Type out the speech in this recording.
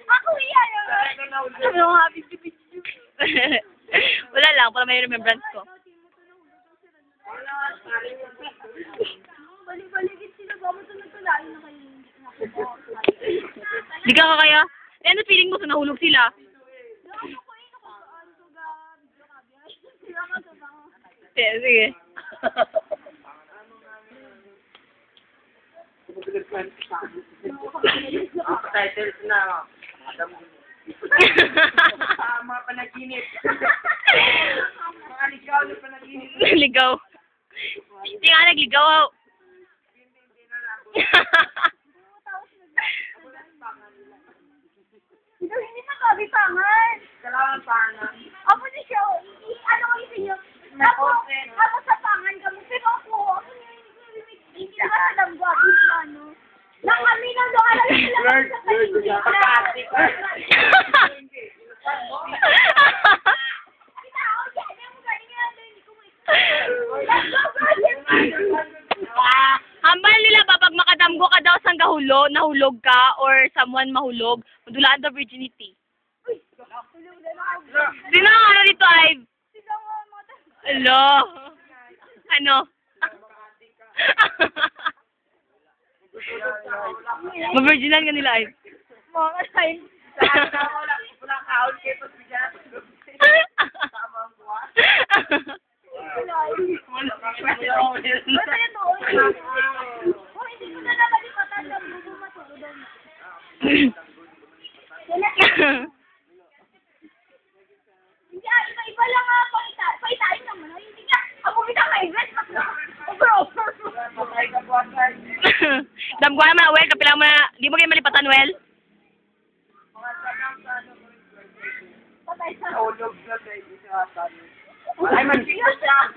Ako iyan. Ano nga, video. Wala lang, para may remembrance ko. Balik-balikit sila. Bakit tunod-tulain na kayo? Di ka kaya? Eh, ano feeling mo sa nahulog sila? Sige. Titles na. Mga panaginip. Mga ligaw na panaginip. Ligaw. Hindi nga nagligaw. Hindi na sabi pangan. Kailangan pangan. Ako na siya. Ano ko yung inyo? Ako sa pangan kami. Pero ako hindi na sa damgwa. Ano? Na kami nang doon alam sila sa paligid. Hambal nila ba pag makadamgo ka daw sang nahulog ka or someone mahulog, madulaan the virginity. Sino ang ano dito ay? Hello. Ano? Ma-virginan ka nila ay. Mga kasay. Walang kaon kayo pag bigyan. Tama ang buwan. Basta yan doon. Hindi ko na nabalipatan ng bubo matulog. Hindi, iba-iba lang nga paitain naman. Hindi nga, ako bitang kaigat. Damgo naman, Well. Kapila mo na, di mo kayo malipatan, Well? Patay sa Ulog na sa isa. Ay, mag-siya siya.